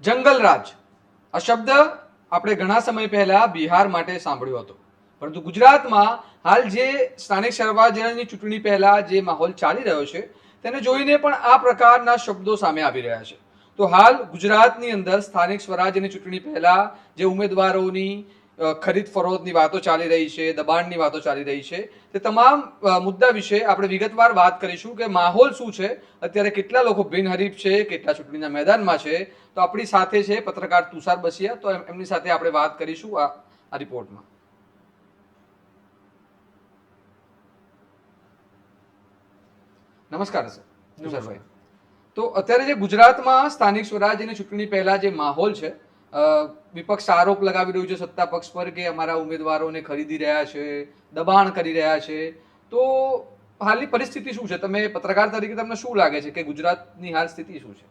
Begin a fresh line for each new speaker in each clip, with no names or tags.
જંગલરાજ આ શબ્દ આપણે ઘણા સમય પહેલા બિહાર માટે સાંભળ્યો હતો, પરંતુ ગુજરાતમાં હાલ જે સ્થાનિક સ્વરાજ્યની ચૂંટણી પહેલા જે માહોલ ચાલી રહ્યો છે તેને જોઈને પણ આ પ્રકારના શબ્દો સામે આવી રહ્યા છે. તો હાલ ગુજરાતની અંદર સ્થાનિક સ્વરાજ્યની ચૂંટણી પહેલા જે ઉમેદવારોની ખરીદ ફરોખની વાતો ચાલી રહી છે, દબાણની વાતો ચાલી રહી છે, તે તમામ મુદ્દા વિશે આપણે વિગતવાર વાત કરીશું કે માહોલ શું છે, અત્યારે કેટલા લોકો બિનહરીફ છે, કેટલા ચૂંટણીના મેદાનમાં છે. તો આપણી સાથે છે પત્રકાર તુષાર બસિયા, તો એમની સાથે આપણે વાત કરીશું આ રિપોર્ટમાં. નમસ્કાર સર, તુષારભાઈ. તો અત્યારે જે ગુજરાતમાં સ્થાનિક સ્વરાજ્યની ચૂંટણી પહેલા જે માહોલ છે, વિપક્ષ આરોપ લગાવી રહ્યું છે સત્તા પક્ષ પર કે અમારા ઉમેદવારોને ખરીદી રહ્યા છે, દબાણ કરી રહ્યા છે. તો હાલની પરિસ્થિતિ શું છે? તમે પત્રકાર તરીકે તમને શું લાગે છે કે ગુજરાતની હાલ સ્થિતિ શું છે?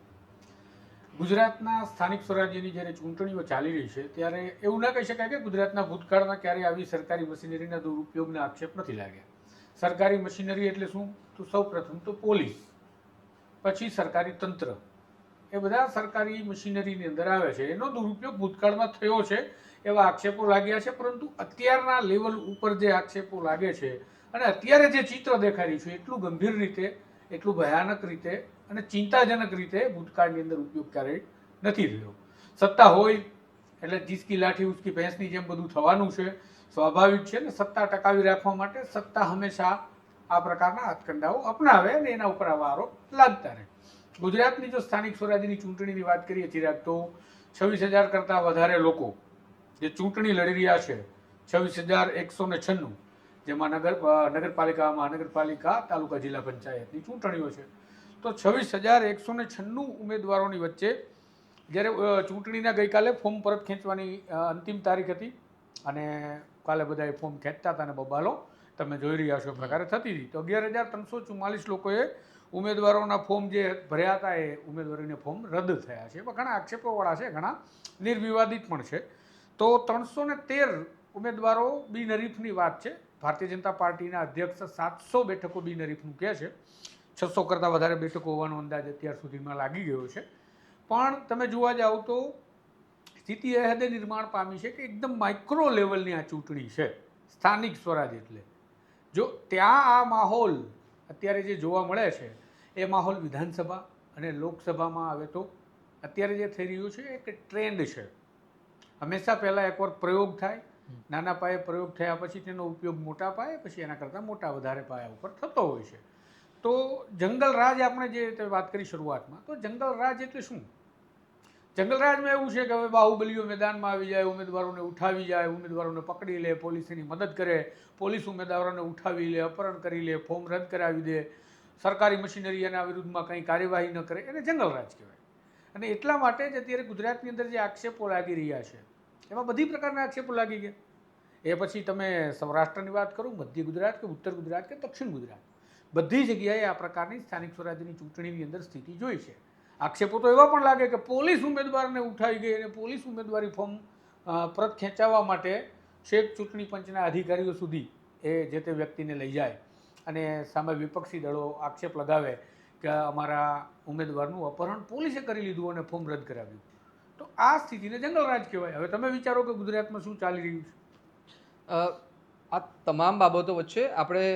ગુજરાતના સ્થાનિક સ્વરાજ્યની જ્યારે ચૂંટણીઓ ચાલી રહી છે ત્યારે એવું ન કહી શકાય કે ગુજરાતના ભૂતકાળમાં ક્યારેય આવી સરકારી મશીનરીના દુરુપયોગના આક્ષેપ નથી લાગ્યા. સરકારી મશીનરી એટલે શું? તો સૌ પ્રથમ તો પોલીસ, પછી સરકારી તંત્ર, એ બધા સરકારી મશીનરીની અંદર આવે છે. એનો દુરુપયોગ ભૂતકાળમાં થયો છે એવા આક્ષેપો લાગ્યા છે, પરંતુ અત્યારના લેવલ ઉપર જે આક્ષેપો લાગે છે અને અત્યારે જે ચિત્ર દેખાઈ રહ્યું છે એટલું ગંભીર રીતે, એટલું ભયાનક રીતે અને ચિંતાજનક રીતે ભૂતકાળની અંદર ઉપયોગ ક્યારેય નથી રહ્યો. સત્તા હોય એટલે જીસકી લાઠી ઉસકી ભેંસની જેમ બધું થવાનું છે, સ્વાભાવિક છે. ને સત્તા ટકાવી રાખવા માટે સત્તા હંમેશા આ પ્રકારના હાથકંડાઓ અપનાવે અને એના ઉપર આવા આરોપ લાગતા રહે. ગુજરાતની જો સ્થાનિક સ્વરાજ્યની ચૂંટણીની વાત કરીએ ચિરાગ, તો 26,000 કરતાં વધારે લોકો જે ચૂંટણી લડી રહ્યા છે, 26,196, જેમાં નગરપાલિકા, મહાનગરપાલિકા, તાલુકા, જિલ્લા પંચાયતની ચૂંટણીઓ છે. તો 26,196 ઉમેદવારોની વચ્ચે જ્યારે ચૂંટણીના ગઈકાલે ફોર્મ પરત ખેંચવાની અંતિમ તારીખ હતી અને કાલે બધાએ ફોર્મ ખેંચતા હતા અને બબાલો તમે જોઈ રહ્યા છો પ્રકારે થતી હતી, તો 11,344 લોકોએ ઉમેદવારોના ફોર્મ જે ભર્યા હતા એ ઉમેદવારીના ફોર્મ રદ થયા છે. એમાં ઘણા આક્ષેપોવાળા છે, ઘણા નિર્વિવાદિત પણ છે. તો 313 ઉમેદવારો બિનહરીફની વાત છે. ભારતીય જનતા પાર્ટીના અધ્યક્ષ 700 બેઠકો બિનહરીફનું કહે છે. 600 કરતાં વધારે બેઠકો હોવાનો અંદાજ અત્યાર સુધીમાં લાગી ગયો છે. પણ તમે જોવા જાઓ તો સ્થિતિ એ હદે નિર્માણ પામી છે કે એકદમ માઇક્રો લેવલની આ ચૂંટણી છે સ્થાનિક સ્વરાજ એટલે. જો ત્યાં આ માહોલ અત્યારે જે જોવા મળે છે એ માહોલ વિધાનસભા અને લોકસભામાં આવે તો અત્યારે જે થઈ રહ્યું છે એક ટ્રેન્ડ છે. હંમેશા પહેલાં એકવાર પ્રયોગ થાય, નાના પાયે પ્રયોગ થયા પછી તેનો ઉપયોગ મોટા પાયે, પછી એના કરતાં મોટા વધારે પાયા ઉપર થતો હોય છે. તો જંગલ રાજ આપણે જે વાત કરી શરૂઆતમાં, તો જંગલ રાજ એટલે શું? જંગલ રાજમાં એવું છે કે હવે બાહુબલીઓ મેદાનમાં આવી જાય, ઉમેદવારોને ઉઠાવી જાય, ઉમેદવારોને પકડી લે, પોલીસની મદદ કરે, પોલીસ ઉમેદવારોને ઉઠાવી લે, અપહરણ કરી લે, ફોર્મ રદ કરાવી દે, સરકારી મશીનરી એના વિરુદ્ધમાં કંઈ કાર્યવાહી ન કરે, એને જંગલ રાજ કહેવાય. અને એટલા માટે જ અત્યારે ગુજરાતની અંદર જે આક્ષેપો લાગી રહ્યા છે એમાં બધી પ્રકારના આક્ષેપો લાગી ગયા. એ પછી તમે સૌરાષ્ટ્રની વાત કરો, મધ્ય ગુજરાત કે ઉત્તર ગુજરાત કે દક્ષિણ ગુજરાત, બધી જગ્યાએ આ પ્રકારની સ્થાનિક સ્વરાજ્યની ચૂંટણીની અંદર સ્થિતિ જોઈ છે. આક્ષેપો તો એવા પણ લાગે કે પોલીસ ઉમેદવારને ઉઠાવી ગઈ અને પોલીસ ઉમેદવારી ફોર્મ પરત ખેંચાવવા માટે છેક ચૂંટણી પંચના અધિકારીઓ સુધી એ જે તે વ્યક્તિને લઈ જાય અને સામે વિપક્ષી દળો આક્ષેપ લગાવે કે અમારા ઉમેદવારનું અપહરણ પોલીસે કરી લીધું અને ફોર્મ રદ કરાવ્યું. તો આ સ્થિતિને જંગલરાજ કહેવાય. હવે તમે વિચારો કે ગુજરાતમાં શું ચાલી રહ્યું છે.
આ તમામ બાબતો વચ્ચે આપણે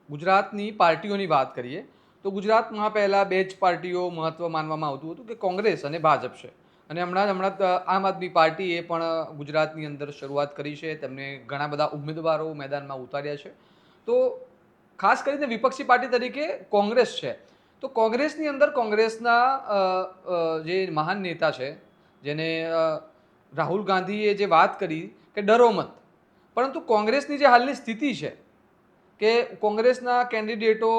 ગુજરાતની પાર્ટીઓની વાત કરીએ તો ગુજરાતમાં પહેલાં બે જ પાર્ટીઓ મહત્ત્વ માનવામાં આવતું હતું કે કોંગ્રેસ અને ભાજપ છે. અને હમણાં આમ આદમી પાર્ટીએ પણ ગુજરાતની અંદર શરૂઆત કરી છે, તેમને ઘણા બધા ઉમેદવારો મેદાનમાં ઉતાર્યા છે. તો ખાસ કરીને વિપક્ષી પાર્ટી તરીકે કોંગ્રેસ છે. તો કોંગ્રેસની અંદર કોંગ્રેસના જે મહાન નેતા છે, જેને રાહુલ ગાંધીએ જે વાત કરી કે ડરો મત, પરંતુ કોંગ્રેસની જે હાલની સ્થિતિ છે કે કોંગ્રેસના કેન્ડિડેટો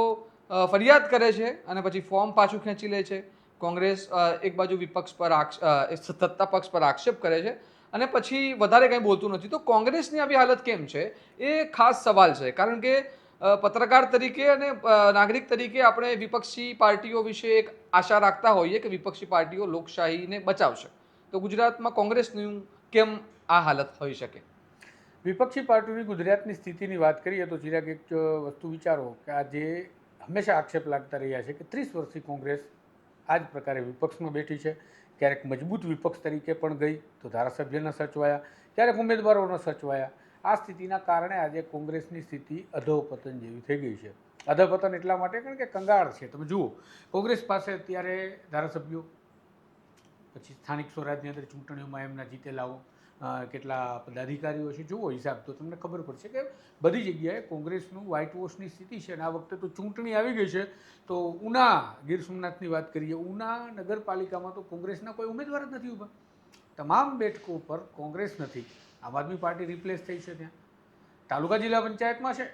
ફરિયાદ કરે છે અને પછી ફોર્મ પાછું ખેંચી લે છે. કોંગ્રેસ એક બાજુ વિપક્ષ પર સત્તા પક્ષ પર આક્ષેપ કરે છે અને પછી વધારે કંઈ બોલતું નથી. તો કોંગ્રેસની આવી હાલત કેમ છે એ ખાસ સવાલ છે, કારણ કે પત્રકાર તરીકે અને નાગરિક તરીકે આપણે વિપક્ષી પાર્ટીઓ વિશે એક આશા રાખતા હોઈએ કે વિપક્ષી પાર્ટીઓ લોકશાહીને બચાવશે. તો ગુજરાતમાં કોંગ્રેસનું કેમ આ હાલત હોઈ શકે?
વિપક્ષી પાર્ટીઓની ગુજરાતની સ્થિતિની વાત કરીએ તો ચિરાગ, એક વસ્તુ વિચારો કે આ જે હંમેશા આક્ષેપ લાગતા રહ્યા છે કે 30 વર્ષથી કોંગ્રેસ આ જ પ્રકારે વિપક્ષમાં બેઠી છે. ક્યારેક મજબૂત વિપક્ષ તરીકે પણ ગઈ તો ધારાસભ્ય ન સચવાયા, ક્યારેક ઉમેદવારો ન સચવાયા. આ સ્થિતિના કારણે આજે કોંગ્રેસની સ્થિતિ અધોપતન જેવી થઈ ગઈ છે. અધોપતન એટલા માટે કારણ કે કંગાળ છે. તમે જુઓ, કોંગ્રેસ પાસે અત્યારે ધારાસભ્યો, પછી સ્થાનિક સ્વરાજની અંદર ચૂંટણીઓમાં એમના જીતેલાઓ કેટલા પદાધિકારીઓ છે, જુઓ હિસાબ તો તમને ખબર પડશે કે બધી જગ્યાએ કોંગ્રેસનું વ્હાઇટ વોશની સ્થિતિ છે. અને આ વખતે તો ચૂંટણી આવી ગઈ છે તો ઉના, ગીર સોમનાથની વાત કરીએ, ઉના નગરપાલિકામાં તો કોંગ્રેસના કોઈ ઉમેદવાર જ નથી ઊભા. તમામ બેઠકો પર કોંગ્રેસ નથી. આમ આદમી પાર્ટી રિપ્લેસ થઈ છે. ત્યાં તાલુકા જિલ્લા પંચાયતમાં છે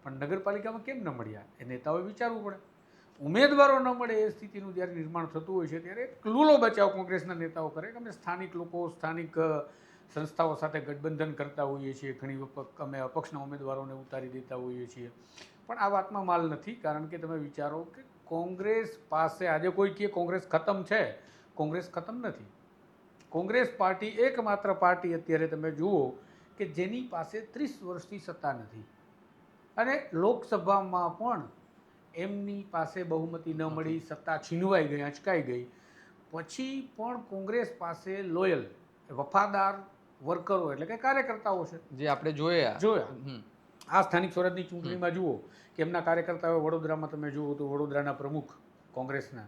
પણ નગરપાલિકામાં કેમ ન મળ્યા એ નેતાઓએ વિચારવું પડે. ઉમેદવારો ન મળે એ સ્થિતિનું જ્યારે નિર્માણ થતું હોય છે ત્યારે ક્લૂલો બચાવ કોંગ્રેસના નેતાઓ કરે કે અમે સ્થાનિક લોકો, સ્થાનિક સંસ્થાઓ સાથે ગઠબંધન કરતા હોઈએ છીએ, ઘણી વખત અમે અપક્ષના ઉમેદવારોને ઉતારી દેતા હોઈએ છીએ. પણ આ વાતમાં માલ નથી. કારણ કે તમે વિચારો કે કોંગ્રેસ પાસે આજે કોઈ કહે કોંગ્રેસ ખતમ છે, કોંગ્રેસ ખતમ નથી. કોંગ્રેસ પાર્ટી એકમાત્ર પાર્ટી અત્યારે તમે જુઓ કે જેની પાસે 30 વર્ષથી સત્તા નથી અને લોકસભામાં પણ એમની પાસે બહુમતી ન મળી, સત્તા છીનવાઈ ગઈ, અચકાઈ ગઈ. પછી પણ કોંગ્રેસ પાસે લોયલ, વફાદાર વર્કરો એટલે કે કાર્યકર્તાઓ છે,
જે આપણે જોયા.
આ સ્થાનિક સ્વરાજની ચૂંટણીમાં જુઓ કે એમના કાર્યકર્તાઓ, વડોદરામાં તમે જુઓ તો વડોદરાના પ્રમુખ કોંગ્રેસના,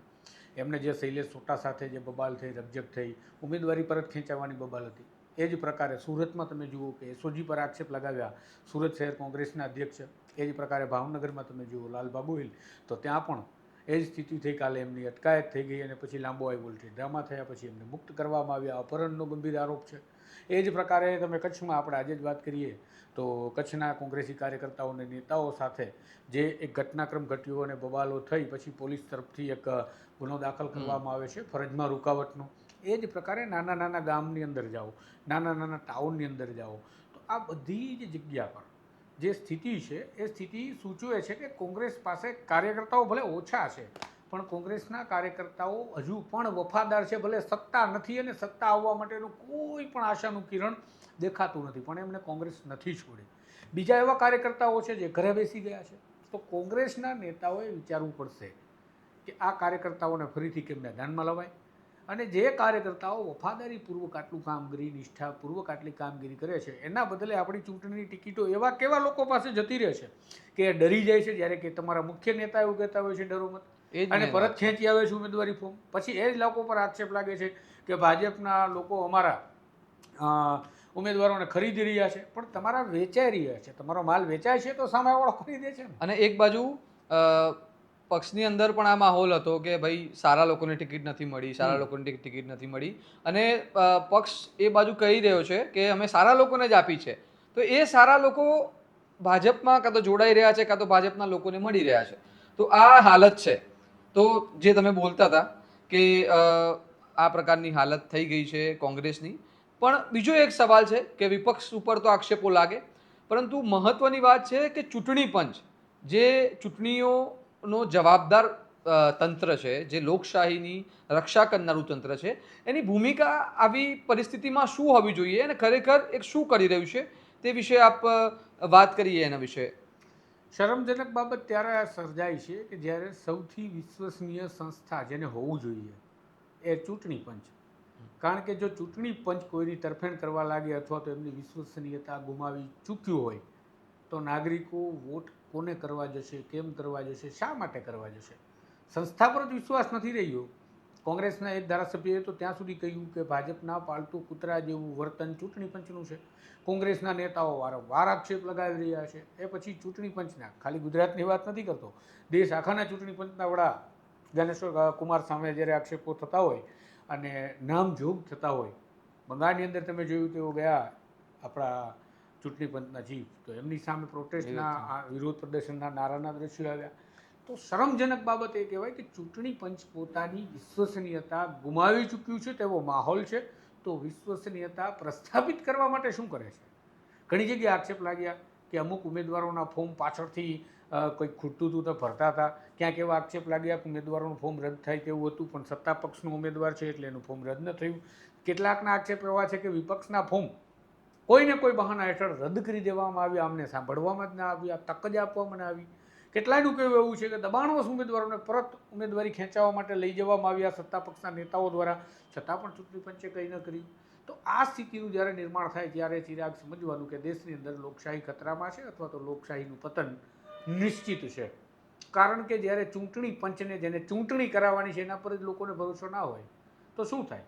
એમને જે શૈલેષ સોટા સાથે જે બબાલ થઈ, રકઝક થઈ, ઉમેદવારી પરત ખેંચાવવાની બબાલ હતી. એ જ પ્રકારે સુરતમાં તમે જુઓ કે એસઓજી પર આક્ષેપ લગાવ્યા, સુરત શહેર કોંગ્રેસના અધ્યક્ષ. એ જ પ્રકારે ભાવનગરમાં તમે જુઓ લાલબાબુ હિલ, તો ત્યાં પણ એ જ સ્થિતિ થઈ. કાલે એમની અટકાયત થઈ ગઈ અને પછી લાંબો હાઈ વોલ્ટેજ ડ્રામા થયા, પછી એમને મુક્ત કરવામાં આવ્યા. અપહરણનો ગંભીર આરોપ છે. એ જ પ્રકારે તમે કચ્છમાં આપણે આજે જ વાત કરીએ તો કચ્છના કોંગ્રેસી કાર્યકર્તાઓ અને નેતાઓ સાથે જે એક ઘટનાક્રમ ઘટ્યો અને બબાલો થઈ, પછી પોલીસ તરફથી એક ગુનો દાખલ કરવામાં આવે છે ફરજમાં રૂકાવટનો. એ જ પ્રકારે નાના નાના ગામની અંદર જાઓ, નાના નાના ટાઉનની અંદર જાઓ, તો આ બધી જ જગ્યા પર જે સ્થિતિ છે એ સ્થિતિ સૂચવે છે કે કોંગ્રેસ પાસે કાર્યકર્તાઓ ભલે ઓછા છે પણ કોંગ્રેસના કાર્યકર્તાઓ હજુ પણ વફાદાર છે. ભલે સત્તા નથી અને સત્તા આવવા માટેનું કોઈ પણ આશાનું કિરણ દેખાતું નથી, પણ એમને કોંગ્રેસ નથી છોડી. બીજા એવા કાર્યકર્તાઓ છે જે ઘરે બેસી ગયા છે. તો કોંગ્રેસના નેતાઓએ વિચારવું પડશે કે આ કાર્યકર્તાઓને ફરીથી કેમને ધ્યાનમાં લવાય અને જે કાર્યકર્તાઓ વફાદારીપૂર્વક આટલું કામગીરી, નિષ્ઠાપૂર્વક આટલી કામગીરી કરે છે એના બદલે આપણી ચૂંટણીની ટિકિટો એવા કેવા લોકો પાસે જતી રહે છે કે ડરી જાય છે. જ્યારે કે તમારા મુખ્ય નેતા એવું કહેતા હોય છે ડરોમત, અને પરત ખેંચી આવે છે ઉમેદવારી ફોર્મ. પછી એ જ લોકો પર આક્ષેપ લાગે છે કે ભાજપના લોકો અમારા ઉમેદવારોને ખરીદી રહ્યા છે. પણ તમારા વેચાઈ રહ્યા છે, તમારો માલ વેચાય છે તો સામેવાળો ખરીદે છે ને.
અને એક બાજુ પક્ષની અંદર પણ આ માહોલ હતો કે ભાઈ સારા લોકોને ટિકિટ નથી મળી, સારા લોકોને ટિકિટ નથી મળી, અને પક્ષ એ બાજુ કહી રહ્યો છે કે અમે સારા લોકોને જ આપી છે. તો એ સારા લોકો ભાજપમાં કાં તો જોડાઈ રહ્યા છે, કાં તો ભાજપના લોકોને મળી રહ્યા છે. તો આ હાલત છે. તો જે તમે બોલતા હતા કે આ પ્રકારની હાલત થઈ ગઈ છે કોંગ્રેસની. પણ બીજો એક સવાલ છે કે વિપક્ષ ઉપર તો આક્ષેપો લાગે, પરંતુ મહત્વની વાત છે કે ચૂંટણી પંચ, જે ચૂંટણીઓનો જવાબદાર તંત્ર છે, જે લોકશાહીની રક્ષા કરનારું તંત્ર છે, એની ભૂમિકા આવી પરિસ્થિતિમાં શું હોવી જોઈએ અને ખરેખર એક શું કરી રહ્યું છે તે વિશે આપ વાત કરીએ એના વિશે.
શરમજનક બાબત ત્યારે સર્જાય છે કે જ્યારે સૌથી વિશ્વસનીય સંસ્થા જેને હોવું જોઈએ એ ચૂંટણી પંચ. કારણ કે જો ચૂંટણી પંચ કોઈની તરફેણ કરવા લાગે અથવા તો એમની વિશ્વસનીયતા ગુમાવી ચૂક્યું હોય તો નાગરિકો વોટ કોને કરવા જશે, કેમ કરવા જશે, શા માટે કરવા જશે? સંસ્થા પર જ વિશ્વાસ નથી રહ્યો. કોંગ્રેસના એક ધારાસભ્યએ તો ત્યાં સુધી કહ્યું કે ભાજપના પાલતુ કૂતરા જેવું વર્તન ચૂંટણી પંચનું છે. કોંગ્રેસના નેતાઓ વારંવાર આક્ષેપ લગાવી રહ્યા છે. એ પછી ચૂંટણી પંચના, ખાલી ગુજરાતની વાત નથી કરતો, દેશ આખાના ચૂંટણી પંચના વડા જ્ઞાનેશ્વર કુમાર સામે જ્યારે આક્ષેપો થતા હોય અને નામજોગ થતા હોય, બંગાળની અંદર તમે જોયું તેઓ ગયા આપણા ચૂંટણી પંચના ચીફ, તો એમની સામે પ્રોટેસ્ટના વિરોધ પ્રદર્શનના નારાના દ્રશ્યો આવ્યા. તો શરમજનક બાબત એ કહેવાય કે ચૂંટણી પંચ પોતાની વિશ્વસનીયતા ગુમાવી ચૂક્યું છે તેવો માહોલ છે. તો વિશ્વસનીયતા પ્રસ્થાપિત કરવા માટે શું કરે છે? ઘણી જગ્યાએ આક્ષેપ લાગ્યા કે અમુક ઉમેદવારોના ફોર્મ પાછળથી કંઈક ખૂટતું હતું તો ભરતા હતા. ક્યાંક એવા આક્ષેપ લાગ્યા કે ઉમેદવારોનું ફોર્મ રદ થાય તેવું હતું, પણ સત્તા પક્ષનો ઉમેદવાર છે એટલે એનું ફોર્મ રદ ન થયું. કેટલાકના આક્ષેપ એવા છે કે વિપક્ષના ફોર્મ કોઈને કોઈ બહાના હેઠળ રદ કરી દેવામાં આવ્યા, અમને સાંભળવામાં જ ના આવ્યા, તક જ આપવામાં ન આવી. કેટલાયનું કહેવું એવું છે કે દબાણવશ ઉમેદવારોને પરત ઉમેદવારી ખેંચાવવા માટે લઈ જવામાં આવ્યા સત્તા પક્ષના નેતાઓ દ્વારા, છતાં પણ ચૂંટણી પંચે કંઈ ન કર્યું. તો આ સ્થિતિનું જ્યારે નિર્માણ થાય ત્યારે ચિરાગ સમજવાનું કે દેશની અંદર લોકશાહી ખતરામાં છે અથવા તો લોકશાહીનું પતન નિશ્ચિત છે. કારણ કે જ્યારે ચૂંટણી પંચને જેને ચૂંટણી કરાવવાની છે એના પર જ લોકોને ભરોસો ના હોય તો શું થાય?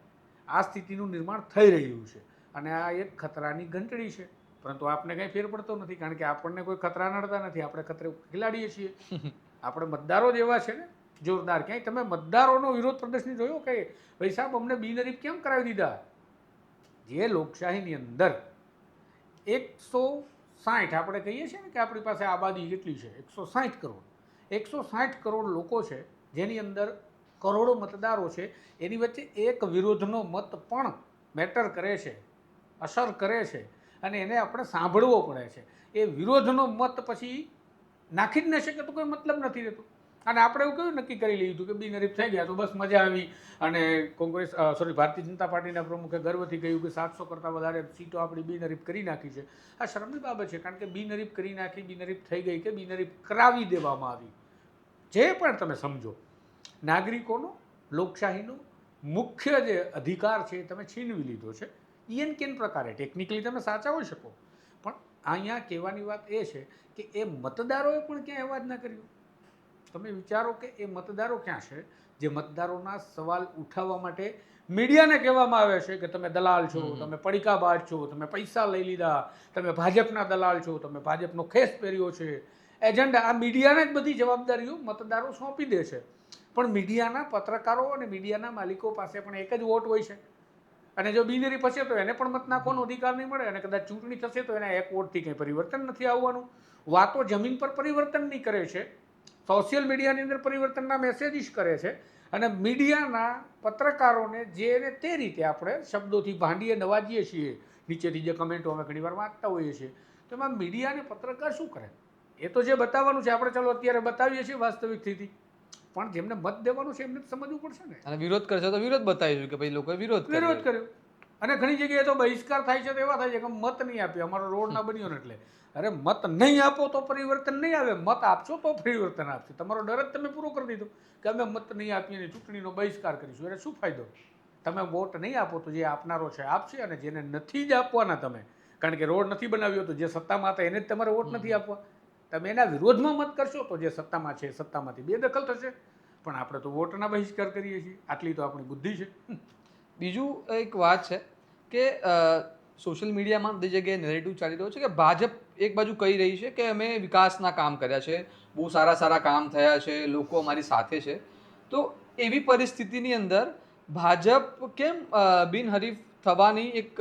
આ સ્થિતિનું નિર્માણ થઈ રહ્યું છે અને આ એક ખતરાની ઘંટડી છે. પરંતુ આપને કંઈ ફેર પડતો નથી, કારણ કે આપણને કોઈ ખતરા નડતા નથી, આપણે ખતરે ખેલાડીએ છીએ. આપણે મતદારો જ એવા છે ને જોરદાર. ક્યાંય તમે મતદારોનો વિરોધ પ્રદર્શન જોયો કે ભાઈ સાહેબ અમને બિનહરીફ કેમ કરાવી દીધા? જે લોકશાહીની અંદર 160 આપણે કહીએ છીએ ને કે આપણી પાસે આબાદી કેટલી છે, 160 કરોડ. 160 કરોડ લોકો છે જેની અંદર કરોડો મતદારો છે, એની વચ્ચે એક વિરોધનો મત પણ મેટર કરે છે, અસર કરે છે અને એને આપણે સાંભળવો પડે છે. એ વિરોધનો મત પછી નાખી જ ન શકે તો કોઈ મતલબ નથી રહેતો. અને આપણે એવું કહ્યું નક્કી કરી લીધું કે બિનહરીફ થઈ ગયા તો બસ મજા આવી. અને ભારતીય જનતા પાર્ટીના પ્રમુખે ગર્વથી કહ્યું કે 700 કરતાં વધારે સીટો આપણી બિનહરીફ કરી નાખી છે. આ શરમની બાબત છે, કારણ કે બિનહરીફ કરી નાખી, બિનહરીફ થઈ ગઈ કે બિનહરીફ કરાવી દેવામાં આવી, જે પણ તમે સમજો, નાગરિકોનો લોકશાહીનો મુખ્ય જે અધિકાર છે એ તમે છીનવી લીધો છે. ઈએન કેન પ્રકારે ટેકનિકલી તમે સાચા હોઈ શકો, પણ અહીંયા કહેવાની વાત એ છે કે એ મતદારોએ પણ ક્યાંય અવાજ ના કર્યો. તમે વિચારો કે એ મતદારો ક્યાં છે જે મતદારોના સવાલ ઉઠાવવા માટે મીડિયાને કહેવામાં આવે છે કે તમે દલાલ છો, તમે પડીકાબાજ છો, તમે પૈસા લઈ લીધા, તમે ભાજપના દલાલ છો, તમે ભાજપનો ખેસ પહેર્યો છે, એજન્ડા. આ મીડિયાને જ બધી જવાબદારીઓ મતદારો સોંપી દે છે. પણ મીડિયાના પત્રકારો અને મીડિયાના માલિકો પાસે પણ એક જ વોટ હોય છે અને જો બિનહરીફ હશે તો એને પણ મત નાખવાનો અધિકાર નહીં મળે અને કદાચ ચૂંટણી થશે તો એના એક વોટથી કંઈ પરિવર્તન નથી આવવાનું. વાતો જમીન પર પરિવર્તનની કરે છે, સોશિયલ મીડિયાની અંદર પરિવર્તનના મેસેજીસ કરે છે અને મીડિયાના પત્રકારોને જેને તે રીતે આપણે શબ્દોથી ભાંડીએ નવાજીએ છીએ, નીચેથી જે કમેન્ટો અમે ઘણીવાર વાંચતા હોઈએ છીએ, તો એમાં મીડિયા અને પત્રકાર શું કરે? એ તો જે બતાવવાનું છે આપણે ચાલો અત્યારે બતાવીએ છીએ વાસ્તવિક સ્થિતિ, પણ જેમને મત દેવાનું છે એમને સમજવું પડશે ને.
અને વિરોધ કરશે તો વિરોધ બતાવીશું કે ભાઈ લોકોએ વિરોધ
કર્યો. અને ઘણી જગ્યાએ તો બહિષ્કાર થાય છે તો એવા થાય છે કે મત નહીં આપ્યો, અમારો રોડ ના બન્યો ને એટલે. અરે મત નહીં આપો તો પરિવર્તન નહીં આવે, મત આપશો તો પરિવર્તન આપશે. તમારો ડર જ તમે પૂરો કરી દીધો કે અમે મત નહીં આપીએ અને ચૂંટણીનો બહિષ્કાર કરીશું. એટલે શું ફાયદો? તમે વોટ નહીં આપો તો જે આપનારો છે આપશે, અને જેને નથી જ આપવાના તમે, કારણ કે રોડ નથી બનાવ્યો તો જે સત્તામાં હતા એને જ તમારે વોટ નથી આપવા. તમે એના વિરોધમાં મત કરશો તો જે સત્તામાં છે સત્તામાંથી બેદખલ થશે. પણ આપણે તો વોટના બહિષ્કાર કરીએ છીએ, આટલી તો આપણી બુદ્ધિ છે.
બીજું એક વાત છે કે સોશિયલ મીડિયામાં બધી જગ્યાએ નેરેટિવ ચાલી રહ્યો છે કે ભાજપ એક બાજુ કહી રહી છે કે અમે વિકાસના કામ કર્યા છે, બહુ સારા સારા કામ થયા છે, લોકો અમારી સાથે છે. તો એવી પરિસ્થિતિની અંદર ભાજપ કેમ બિનહરીફ થવાની એક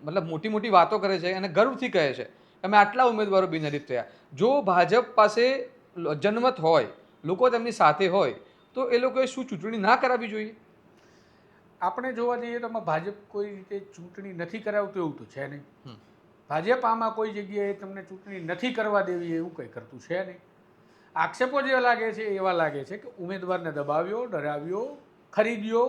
મતલબ મોટી મોટી વાતો કરે છે અને ગર્વથી કહે છે કે અમે આટલા ઉમેદવારો બિનહરીફ થયા? જો ભાજપ પાસે જનમત હોય, લોકો તેમની સાથે હોય, તો એ લોકોએ શું ચૂંટણી ના કરાવવી જોઈએ?
આપણે જોવા જઈએ તો ભાજપ કોઈ રીતે ચૂંટણી નથી કરાવતું એવું તો છે નહીં. ભાજપ આમાં કોઈ જગ્યાએ તમને ચૂંટણી નથી કરવા દેવી એવું કંઈ કરતું છે નહીં. આક્ષેપો જે લાગે છે એવા લાગે છે કે ઉમેદવારને દબાવ્યો, ડરાવ્યો, ખરીદ્યો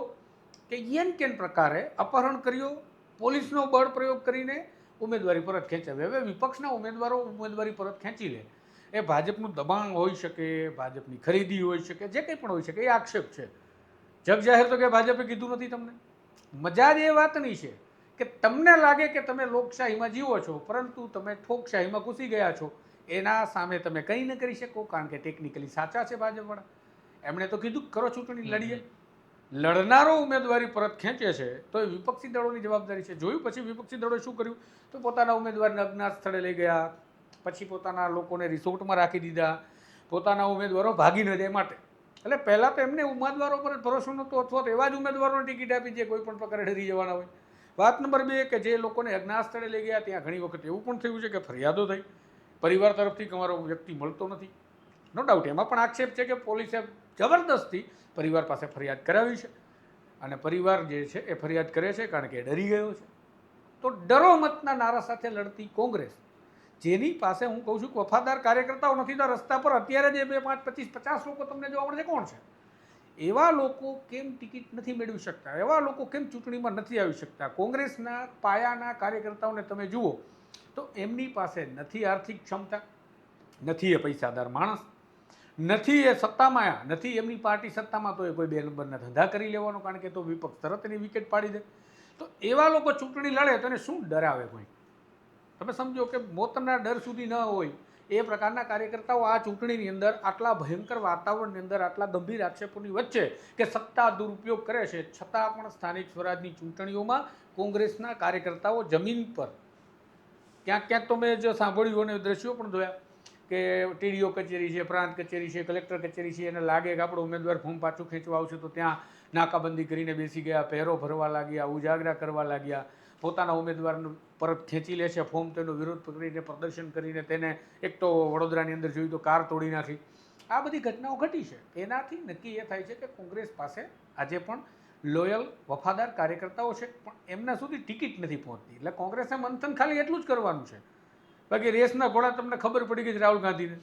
કે યેન કેન પ્રકારે અપહરણ કર્યો, પોલીસનો બળ પ્રયોગ કરીને ઉમેદવારી પરત ખેંચાવી. હવે વિપક્ષના ઉમેદવારો ઉમેદવારી પરત ખેંચી લે, એ ભાજપનું દબાણ હોઈ શકે, ભાજપની ખરીદી હોઈ શકે, જે કંઈ પણ હોઈ શકે, એ આક્ષેપ છે. જગ જાહેર તો કે ભાજપે કીધું નથી તમને. મજા જ એ વાતની છે કે તમને લાગે કે તમે લોકશાહીમાં જીવો છો, પરંતુ તમે ઠોકશાહીમાં ઘૂસી ગયા છો. એના સામે તમે કંઈ ન કરી શકો, કારણ કે ટેકનિકલી સાચા છે ભાજપવાળા. એમણે તો કીધું કરો ચૂંટણી લડીએ. લડનારો ઉમેદવારી પરત ખેંચે છે તો એ વિપક્ષી દળોની જવાબદારી છે. જોયું પછી વિપક્ષી દળોએ શું કર્યું? તો પોતાના ઉમેદવારને અજ્ઞાત સ્થળે લઈ ગયા, પછી પોતાના લોકોને રિસોર્ટમાં રાખી દીધા, પોતાના ઉમેદવારો ભાગી ન જાય માટે. એટલે પહેલાં તો એમને ઉમેદવારો પર જ ભરોસો નહોતો, અથવા તો એવા જ ઉમેદવારોને ટિકિટ આપી જે કોઈ પણ પ્રકારે ડરી જવાના હોય. વાત નંબર 2 કે જે લોકોને અજ્ઞાત સ્થળે લઈ ગયા ત્યાં ઘણી વખત એવું પણ થયું છે કે ફરિયાદો થઈ, પરિવાર તરફથી કે અમારો વ્યક્તિ મળતો નથી. નો ડાઉટ એમાં પણ આક્ષેપ છે કે પોલીસે જબરદસ્તી પરિવાર પાસે ફરિયાદ કરાવી છે અને પરિવાર જે છે એ ફરિયાદ કરે છે કારણ કે ડરી ગયો છે. તો ડરો મતના નારા સાથે લડતી કોંગ્રેસ, જેની પાસે હું કહું છું કે વફાદાર કાર્યકર્તાઓ નથી, તો રસ્તા પર અત્યારે જે 2, 5, 25, 50 લોકો તમને જોવા મળે છે કોણ છે? એવા લોકો કેમ ટિકિટ નથી મેળવી શકતા? એવા લોકો કેમ ચૂંટણીમાં નથી આવી શકતા? કોંગ્રેસના પાયાના કાર્યકર્તાઓને તમે જુઓ તો એમની પાસે નથી આર્થિક ક્ષમતા, નથી એ પૈસાદાર માણસ, નથી એ સત્તામાં આવ્યા, નથી એમની પાર્ટી સત્તામાં, તો એ કોઈ 2 નંબરના ધંધા કરી લેવાનો, કારણ કે તો વિપક્ષ તરત એની વિકેટ પાડી દે. તો એવા લોકો ચૂંટણી લડે તો એને શું ડરાવે કોઈ? તમે સમજો કે મોતના ડર સુધી ન હોય એ પ્રકારના કાર્યકર્તાઓ આ ચૂંટણીની અંદર આટલા ભયંકર વાતાવરણની અંદર આટલા ગંભીર આક્ષેપોની વચ્ચે કે સત્તા દુરુપયોગ કરે છે, છતાં પણ સ્થાનિક સ્વરાજની ચૂંટણીઓમાં કોંગ્રેસના કાર્યકર્તાઓ જમીન પર ક્યાંક ક્યાંક તો મેં જો સાંભળ્યું અને દ્રશ્યો પણ જોયા કે ટીડીઓ કચેરી છે, પ્રાંત કચેરી છે, કલેક્ટર કચેરી છે, એને લાગે કે આપણો ઉમેદવાર ફોર્મ પાછું ખેંચવા આવશે તો ત્યાં નાકાબંધી કરીને બેસી ગયા, પહેરો ભરવા લાગ્યા, ઉજાગરા કરવા લાગ્યા, પોતાના ઉમેદવારનું પરત ખેંચી લે છે ફોર્મ, તેનો વિરોધ કરીને પ્રદર્શન કરીને તેને એક તો વડોદરાની અંદર જોયું તો કાર તોડી નાખી. આ બધી ઘટનાઓ ઘટી છે. એનાથી નક્કી એ થાય છે કે કોંગ્રેસ પાસે આજે પણ લોયલ વફાદાર કાર્યકર્તાઓ છે, પણ એમના સુધી ટિકિટ નથી પહોંચતી. એટલે કોંગ્રેસને મંથન ખાલી એટલું જ કરવાનું છે. બાકી રેસના ઘોડા તમને ખબર પડી ગઈ રાહુલ ગાંધીને,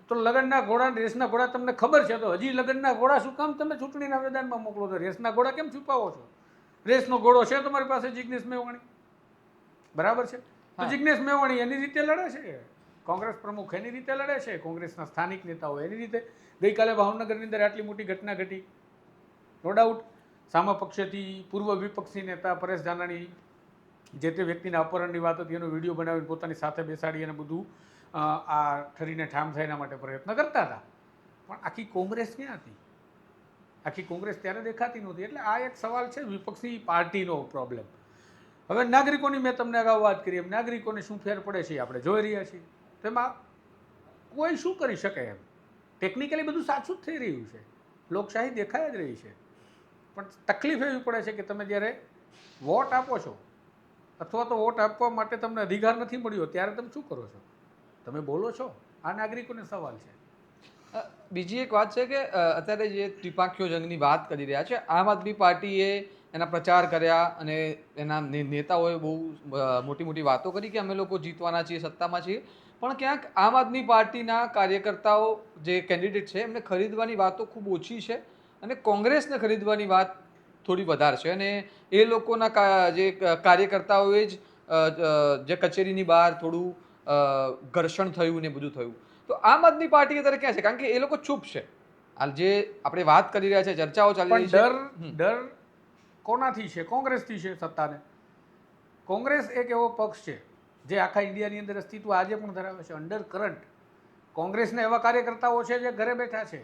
તો લગનના ઘોડા રેસના ઘોડા તમને ખબર છે, તો હજી લગનના ઘોડા શું કામ તમે ચૂંટણીના મેદાનમાં મોકલો છો? રેસના ઘોડા કેમ છુપાવો છો? રેસનો ઘોડો છે તમારી પાસે જિગ્નેશ મેવાણી, બરાબર છે, તો જિગ્નેશ મેવાણી એની રીતે લડે છે, કોંગ્રેસ પ્રમુખ એની રીતે લડે છે, કોંગ્રેસના સ્થાનિક નેતાઓ એની રીતે. ગઈકાલે ભાવનગરની અંદર આટલી મોટી ઘટના ઘટી, નો ડાઉટ સામા પક્ષેથી પૂર્વ વિપક્ષી નેતા પરેશ ધાનાણી જે તે વ્યક્તિના અપહરણની વાત હતી એનો વિડીયો બનાવીને પોતાની સાથે બેસાડી અને બધું આ ઠરીને ઠામ થાય એના માટે પ્રયત્ન કરતા હતા. પણ આખી કોંગ્રેસ ક્યાં હતી? આખી કોંગ્રેસ ત્યારે દેખાતી નહોતી. એટલે આ એક સવાલ છે વિપક્ષી પાર્ટીનો પ્રોબ્લેમ. હવે નાગરિકોની મેં તમને અગાઉ વાત કરી એમ નાગરિકોને શું ફેર પડે છે આપણે જોઈ રહ્યા છીએ. તેમાં કોઈ શું કરી શકે એમ? ટેકનિકલી બધું સાચું જ થઈ રહ્યું છે, લોકશાહી દેખાઈ જ રહી છે, પણ તકલીફ એવી પડે છે કે તમે જ્યારે વોટ આપો છો અથવા તો વોટ આપવા માટે તમને અધિકાર નથી મળ્યો ત્યારે તમે શું કરો છો? તમે બોલો છો? આ નાગરિકોને સવાલ છે.
બીજી એક વાત છે કે અત્યારે જે ત્રિપાંખીય જંગની વાત કરી રહ્યા છે, આમ આદમી પાર્ટીએ એના પ્રચાર કર્યા અને એના નેતાઓએ બહુ મોટી મોટી વાતો કરી કે અમે લોકો જીતવાના છીએ, સત્તામાં છીએ, પણ ક્યાંક આમ આદમી પાર્ટીના કાર્યકર્તાઓ જે કેન્ડિડેટ છે એમને ખરીદવાની વાતો ખૂબ ઓછી છે અને કોંગ્રેસને ખરીદવાની વાત થોડી વધારે છે. અને એ લોકોના જે કાર્યકર્તાઓએ જ જે કચેરીની બહાર થોડું ઘર્ષણ થયું ને બધું થયું. તો આમ આદમી પાર્ટી અત્યારે ક્યાં છે? કારણ કે એ લોકો ચૂપ છે. હાલ જે આપણે વાત કરી રહ્યા છે, ચર્ચાઓ ચાલી રહી છે,
ડર કોનાથી છે? કોંગ્રેસથી છે. સત્તાને કોંગ્રેસ એક એવો પક્ષ છે જે આખા ઇન્ડિયાની અંદર અસ્તિત્વ આજે પણ ધરાવે છે. અંડર કરંટ કોંગ્રેસના એવા કાર્યકર્તાઓ છે જે ઘરે બેઠા છે,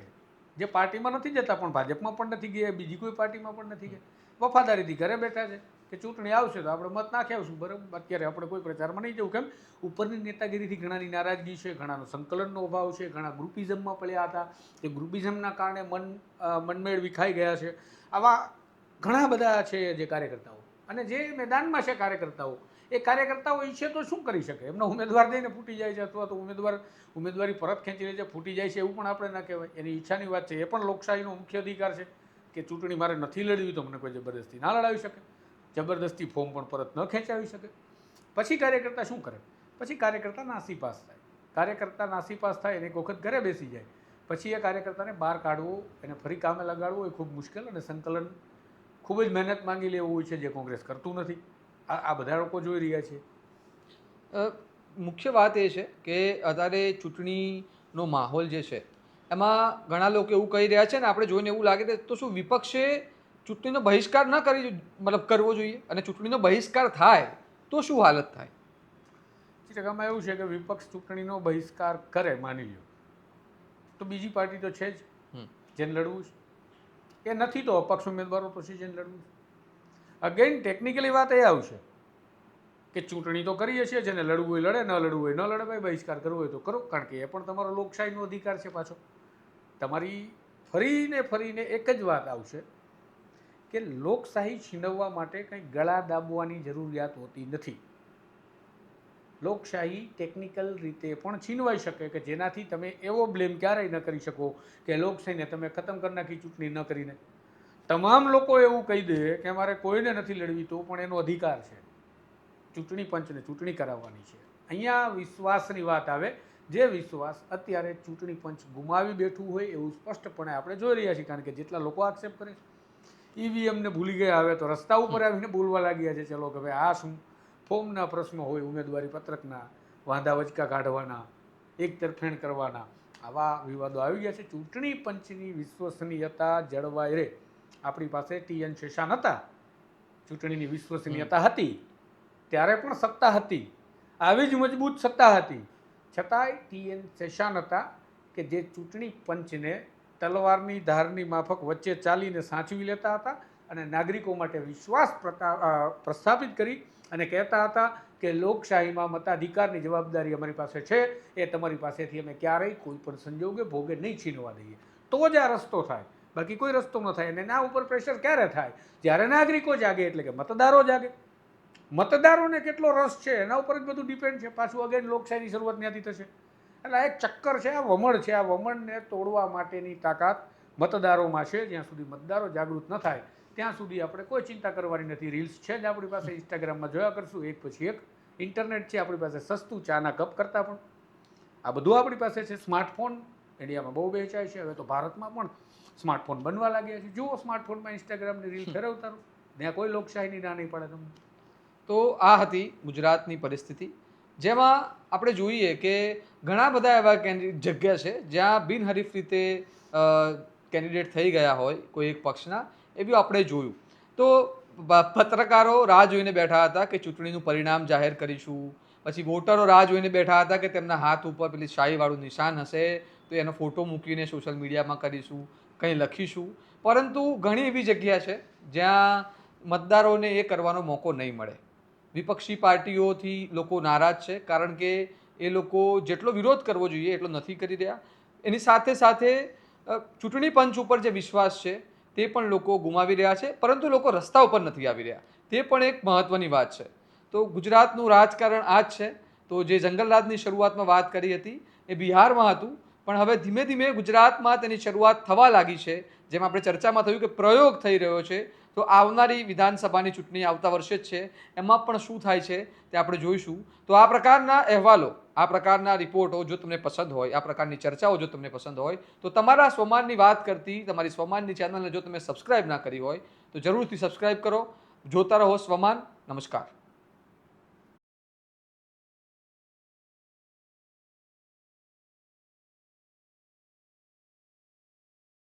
જે પાર્ટીમાં નથી જતા, પણ ભાજપમાં પણ નથી ગયા, બીજી કોઈ પાર્ટીમાં પણ નથી ગયા, વફાદારીથી ઘરે બેઠા છે કે ચૂંટણી આવશે તો આપણે મત નાખી આવશું, બરાબર. અત્યારે આપણે કોઈ પ્રચારમાં નહીં જવું. કેમ? ઉપરની નેતાગીરીથી ઘણાની નારાજગી છે, ઘણાનો સંકલનનો અભાવ છે, ઘણા ગ્રુપિઝમમાં પડ્યા હતા, એ ગ્રુપિઝમના કારણે મનમેળ વિખાઈ ગયા છે. આવા ઘણા બધા છે જે કાર્યકર્તાઓ, અને જે મેદાનમાં છે કાર્યકર્તાઓ, એ કાર્યકર્તાઓ ઈચ્છે તો શું કરી શકે? એમનો ઉમેદવાર દઈને ફૂટી જાય છે અથવા તો ઉમેદવારી પરત ખેંચી લે છે, ફૂટી જાય છે, એવું પણ આપણે ના કહેવાય. એની ઈચ્છાની વાત છે. એ પણ લોકશાહીનો મુખ્ય અધિકાર છે કે ચૂંટણી મારે નથી લડવી તો મને કોઈ જબરદસ્તી ના લડાવી શકે, જબરદસ્તી ફોર્મ પણ પરત ન ખેંચાવી શકે. પછી કાર્યકર્તા શું કરે? પછી કાર્યકર્તા નાસીપાસ થાય. કાર્યકર્તા નાસીપાસ થાય અને એક વખત ઘરે બેસી જાય પછી એ કાર્યકર્તાને બહાર કાઢવું, એને ફરી કામે લગાડવું એ ખૂબ મુશ્કેલ અને સંકલન ખૂબ જ મહેનત માંગી લેવું હોય છે, જે કોંગ્રેસ કરતું નથી. આ બધા લોકો જોઈ રહ્યા છે.
મુખ્ય વાત એ છે કે અત્યારે ચૂંટણીનો માહોલ જે છે એમાં ઘણા લોકો એવું કહી રહ્યા છે ને આપણે જોઈને એવું લાગે છે તો શું વિપક્ષે ચૂંટણીનો બહિષ્કાર ન કરી મતલબ કરવો જોઈએ? અને ચૂંટણીનો બહિષ્કાર થાય તો શું હાલત થાય?
ચિત્રકામાં એવું છે કે વિપક્ષ ચૂંટણીનો બહિષ્કાર કરે, માની લો, તો બીજી પાર્ટી તો છે જ જેને લડવું છે. એ નથી તો અપક્ષ ઉમેદવારો તો છે જેને લડવું છે. અગેન ટેકનિકલી વાત એ આવશે કે ચૂંટણી તો કરીએ છીએ, જેને લડવું હોય લડે, ન લડવું હોય ન લડે. ભાઈ બહિષ્કાર કરવો હોય તો કરો, કારણ કે એ પણ તમારો લોકશાહીનો અધિકાર છે. પાછો તમારી ફરીને ફરીને એક જ વાત આવશે કે લોકશાહી છીનવવા માટે કંઈ ગળા દાબવાની જરૂરિયાત હોતી નથી. લોકશાહી ટેકનિકલ રીતે પણ છીનવાઈ શકે કે જેનાથી તમે એવો બ્લેમ ક્યારેય ન કરી શકો કે લોકશાહીને તમે ખતમ કરી નાખી ચૂંટણી ન કરીને. તમામ લોકો એવું કહી દે કે મારે કોઈને નથી લડવી તો પણ એનો અધિકાર છે. ચૂંટણી પંચને ચૂંટણી કરાવવાની છે. અહીંયા વિશ્વાસની વાત આવે, જે વિશ્વાસ અત્યારે ચૂંટણી પંચ ગુમાવી બેઠું હોય એવું સ્પષ્ટપણે આપણે જોઈ રહ્યા છીએ. કારણ કે જેટલા લોકો આક્ષેપ કરે છે, ઈવીએમને ભૂલી ગયા, હવે તો રસ્તા ઉપર આવીને બોલવા લાગ્યા છે. ચલો કે ભાઈ આ શું ફોર્મના પ્રશ્નો હોય, ઉમેદવારી પત્રકના વાંધા વચકા કાઢવાના, એક તરફેણ કરવાના આવા વિવાદો આવી ગયા છે. ચૂંટણી પંચની વિશ્વસનીયતા જળવાઈ રહે, આપણી પાસે TN શેષાન હતા, ચૂંટણીની વિશ્વસનીયતા હતી, ત્યારે પણ સત્તા હતી, આવી જ મજબૂત સત્તા હતી, છતાંય TN શેષાન હતા કે જે ચૂંટણી પંચને તલવારની ધારની માફક વચ્ચે ચાલીને સાચવી લેતા હતા અને નાગરિકો માટે વિશ્વાસ પ્રસ્થાપિત કરી અને કહેતા હતા કે લોકશાહીમાં મતાધિકારની જવાબદારી અમારી પાસે છે, એ તમારી પાસેથી અમે ક્યારેય કોઈ પણ સંજોગે ભોગે નહીં છીનવા દઈએ. તો જ આ રસ્તો થાય, બાકી કોઈ રસ્તો ન થાય. અને એના ઉપર પ્રેશર ક્યારે થાય? જ્યારે નાગરિકો જાગે, એટલે કે મતદારો જાગે. મતદારોને કેટલો રસ છે એના ઉપર જ બધું ડિપેન્ડ છે. પાછું અગેન લોકશાહીની શરૂઆત ત્યાંથી થશે. એટલે આ એક ચક્કર છે, આ વમણ છે. આ વમણને તોડવા માટેની તાકાત મતદારોમાં છે. જ્યાં સુધી મતદારો જાગૃત ન થાય ત્યાં સુધી આપણે કોઈ ચિંતા કરવાની નથી. રીલ્સ છે જ આપણી પાસે, ઇન્સ્ટાગ્રામમાં જોયા કરશું એક પછી એક. ઇન્ટરનેટ છે આપણી પાસે સસ્તું, ચાના કપ કરતાં પણ. આ બધું આપણી પાસે છે. સ્માર્ટફોન ઇન્ડિયામાં બહુ વેચાય છે. હવે તો ભારતમાં પણ સ્માર્ટફોન બનવા લાગ્યા છે. જુઓ સ્માર્ટફોનમાં ઇન્સ્ટાગ્રામની રીલ ફેરવતા રહો, ત્યાં કોઈ લોકશાહીની ના નહીં પડે તમને.
તો આ હતી ગુજરાતની પરિસ્થિતિ, જેમાં આપણે જોઈએ કે ઘણા બધા એવા જગ્યા છે જ્યાં બિનહરીફ રીતે કેન્ડિડેટ થઈ ગયા હોય કોઈ એક પક્ષના, એવી આપણે જોયું. તો પત્રકારો રાહ જોઈને બેઠા હતા કે ચૂંટણીનું પરિણામ જાહેર કરીશું, પછી વોટરો રાહ જોઈને બેઠા હતા કે તેમના હાથ ઉપર પેલી શાહીવાળું નિશાન હશે તો એનો ફોટો મૂકીને સોશિયલ મીડિયામાં કરીશું, કંઈ લખીશું. પરંતુ ઘણી એવી જગ્યા છે જ્યાં મતદારોને એ કરવાનો મોકો નહીં મળે. વિપક્ષી પાર્ટીઓથી લોકો નારાજ છે, કારણ કે એ લોકો જેટલો વિરોધ કરવો જોઈએ એટલો નથી કરી રહ્યા. એની સાથે સાથે ચૂંટણી પંચ ઉપર જે વિશ્વાસ છે તે પણ લોકો ગુમાવી રહ્યા છે, પરંતુ લોકો રસ્તા ઉપર નથી આવી રહ્યા. તે પણ એક મહત્વની વાત છે. તો ગુજરાતનું રાજકારણ આ જ છે. તો જે જંગલરાજની શરૂઆતમાં વાત કરી હતી એ બિહારમાં હતું, પણ હવે ધીમે ધીમે ગુજરાતમાં તેની શરૂઆત થવા લાગી છે. જેમ આપણે ચર્ચામાં થયું કે પ્રયોગ થઈ રહ્યો છે, તો આવનારી વિધાનસભાની ચૂંટણી આવતા વર્ષે જ છે, એમાં પણ શું થાય છે તે આપણે જોઈશું. તો આ પ્રકારના અહેવાલો, આ પ્રકારના રિપોર્ટો જો તમને પસંદ હોય, આ પ્રકારની ચર્ચાઓ જો તમને પસંદ હોય, તો તમારા સ્વમાનની વાત કરતી તમારી સ્વમાનની ચેનલને જો તમે સબસ્ક્રાઇબ ના કરી હોય તો જરૂરથી સબસ્ક્રાઇબ કરો. જોતા રહો સ્વમાન. નમસ્કાર.